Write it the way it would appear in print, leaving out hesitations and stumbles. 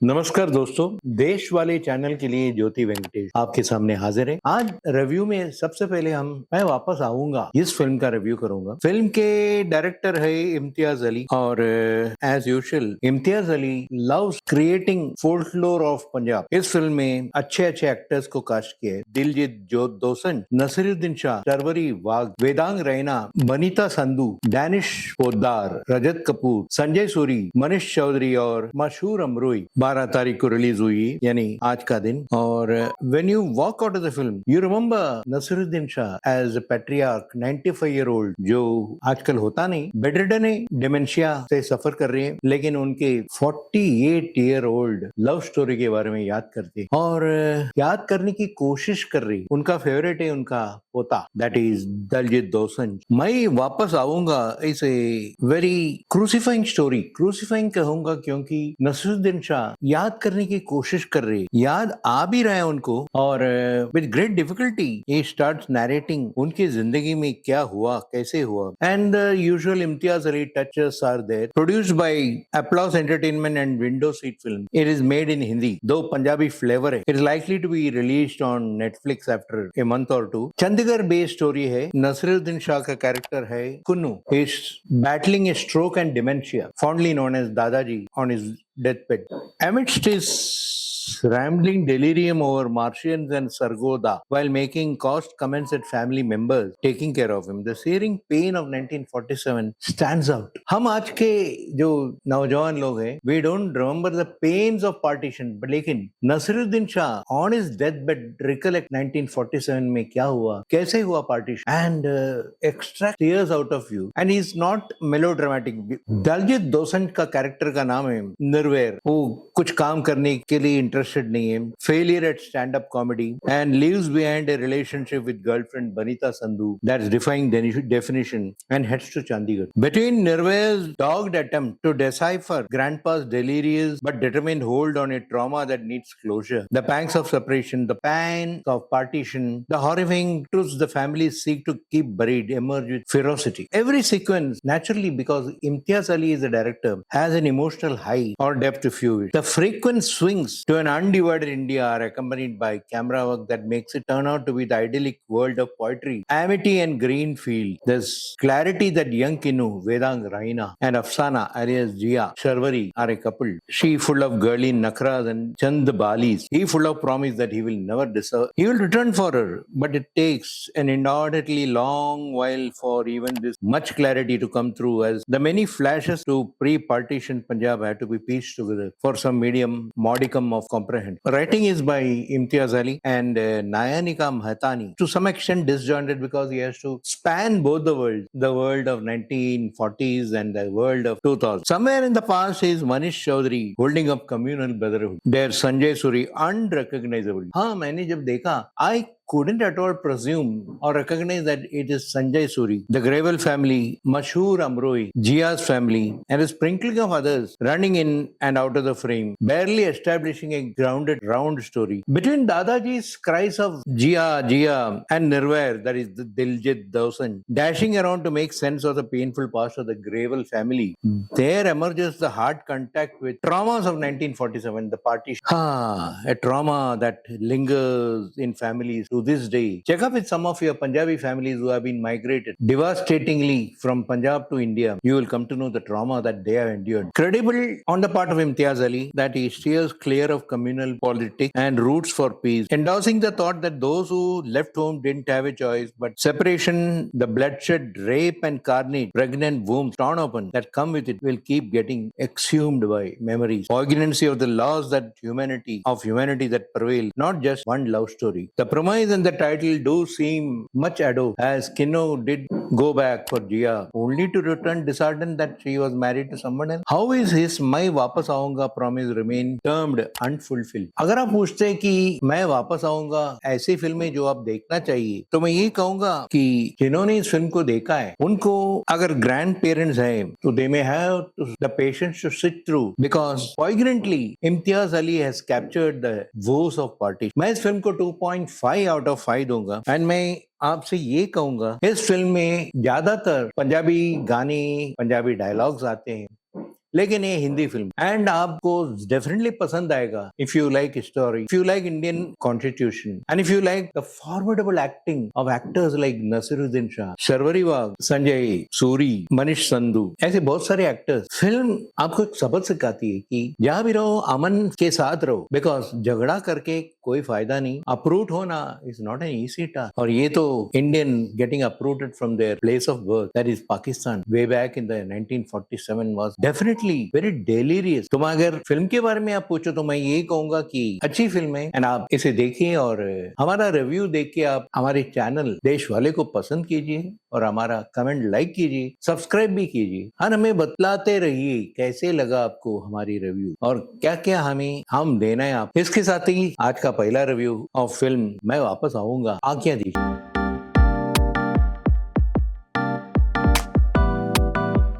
नमस्कार दोस्तों, देश वाले चैनल के लिए ज्योति वेंकटेश आपके सामने हाजिर है। आज रिव्यू में सबसे पहले मैं वापस आऊंगा, इस फिल्म का रिव्यू करूंगा। फिल्म के डायरेक्टर है इम्तियाज अली और as usual Imtiaz Ali loves creating folklore of Punjab. इस फिल्म में अच्छे अच्छे एक्टर्स को कास्ट किया है। दिलजीत दोसांझ, नसीरुद्दीन शाह, शर्वरी वाघ, वेदांग रैना, बनीता संधू, डैनिश पोद्दार, रजत कपूर, संजय सूरी, मनीष चौधरी और मशहूर अमरोई। 12 तारीख को रिलीज हुई, यानी आज का दिन। और when you walk out of the film you remember Naseeruddin Shah as a patriarch 95-year-old, जो आजकल होता नहीं, बेडरिडन है, डिमेंशिया से सफर कर रहे हैं, लेकिन उनके 48-year-old लव स्टोरी के बारे में याद करते और याद करने की कोशिश कर रही। उनका फेवरेट है उनका पोता, दैट इज दिलजीत दोसांझ। मैं वापस आऊंगा इस वेरी क्रूसिफाइंग स्टोरी। क्रूसिफाइंग कहूंगा क्योंकि नसीरुद्दीन शाह याद करने की कोशिश कर रहे, याद आ भी रहा है उनको, और with great difficulty he starts narrating उनकी जिंदगी में क्या हुआ, कैसे हुआ। And usual Imtiaz Ali touches are there. Produced by Applause Entertainment and Window Seat film. It is made in Hindi, though Punjabi flavour है। It is likely to be released on Netflix after a month और two. Chandigarh based story है। नसीरुद्दीन शाह का character है Kunnu, is battling a stroke and dementia, fondly known as Dadaji, on his deathbed. Amidst his rambling delirium over Martians and Sargodha, while making cost comments at family members taking care of him, the searing pain of 1947 stands out. हम आज के जो नौजवान लोग हैं, we don't remember the pains of partition, but लेकिन Naseeruddin Shah on his deathbed recollect 1947 में क्या हुआ, कैसे हुआ partition, and extract tears out of you. And he's not melodramatic. Daljit Dosanjh का कैरेक्टर का नाम है निर्वैर। वो कुछ काम करने के लिए इंटरेस्टेड नहीं है, failure at stand up comedy, and leaves behind a relationship with girlfriend Banita Sandhu that's defying definition and heads to Chandigarh. Between निर्वैर्स dogged attempt to decipher grandpa's delirious but determined hold on a trauma that needs closure, the pangs of separation, the pain of partition, the horrifying truths the families seek to keep buried emerge with ferocity. Every sequence, naturally, because Imtiaz Ali is the director, has an emotional high or depth if you wish. The frequent swings to an undivided India are accompanied by camera work that makes it turn out to be the idyllic world of poetry, amity and green field. There's clarity that young Kinu, Vedang Raina and Afsana alias Jia Sharwari are a couple. She full of girly nakras and Chand Balis. He full of promise that he will never deserve. He will return for her, but it takes an inordinately long while for even this much clarity to come through, as the many flashes to pre-partition Punjab had to be pieced together for some medium modicum of comprehension. Writing is by Imtiaz Ali and Nayanika Mehtani, to some extent disjointed because he has to span both the worlds, the world of 1940s and the world of 2000. Somewhere in the past is Manish Chaudhary holding up communal brotherhood. There Sanjay Suri unrecognizable. हाँ, मैंने जब देखा I couldn't at all presume or recognize that it is Sanjay Suri. The Gravel family, Mashhoor Amroi, Jia's family, and a sprinkling of others running in and out of the frame, barely establishing a grounded, round story. Between Dadaji's cries of Jia, and Nirvair, that is the Diljit Dosanjh, dashing around to make sense of the painful past of the Gravel family, there emerges the hard contact with traumas of 1947, the partition. A trauma that lingers in families to this day. Check up with some of your Punjabi families who have been migrated devastatingly from Punjab to India. You will come to know the trauma that they have endured. Credible on the part of Imtiaz Ali that he steers clear of communal politics and roots for peace, endorsing the thought that those who left home didn't have a choice, but separation, the bloodshed, rape and carnage, pregnant wombs torn open that come with it will keep getting exhumed by memories. Poignancy of the laws that humanity that prevail, not just one love story. The promise and the title do seem much ado, as Kinno did go back for Jia, only to return disheartened that she was married to someone else. How is his मैं वापस आऊंगा promise remain termed unfulfilled? अगर आप पूछते हैं कि मैं वापस आऊंगा ऐसी फिल्में जो आप देखना चाहिए, तो मैं ये कहूंगा कि जिन्होंने इस फिल्म को देखा है उनको अगर ग्रैंड पेरेंट्स हैं तो they may have the patience to sit through, because poignantly Imtiaz Ali has captured the woes of partition. मैं इस फिल्म को 2.5 out of 5 दूंगा, एंड मैं आपसे ये कहूंगा इस फिल्म में ज्यादातर पंजाबी गाने, पंजाबी डायलॉग्स आते हैं, लेकिन ये हिंदी फिल्म एंड आपको डेफिनेटली पसंद आएगा if you like story, if you like Indian constitution and if you like the formidable acting of actors like Naseeruddin Shah, Sharvari Wagh, Sanjay Suri, Manish Sandhu, ऐसे बहुत सारे एक्टर्स। फिल्म आपको एक सबक सिखाती है कि जहां भी रहो अमन के साथ रहो, बिकॉज झगड़ा करके कोई फायदा नहीं। अप्रूट होना is not an easy task, और ये तो Indian getting uprooted from their place of birth, that is Pakistan, way back in the 1947 was definitely very delirious. तुम अगर फिल्म के बारे में आप पूछो तो मैं ये कहूंगा कि अच्छी फिल्म है एंड आप इसे देखिए, और हमारा रिव्यू देख के आप हमारे चैनल देश वाले को पसंद कीजिए और हमारा कमेंट लाइक कीजिए, सब्सक्राइब भी कीजिए, और हमें बतलाते रहिए कैसे लगा आपको हमारी रिव्यू और क्या क्या हम देना है आप। इसके साथ ही आज का पहला रिव्यू ऑफ फिल्म मैं वापस आऊंगा, आज्ञा दीजिए।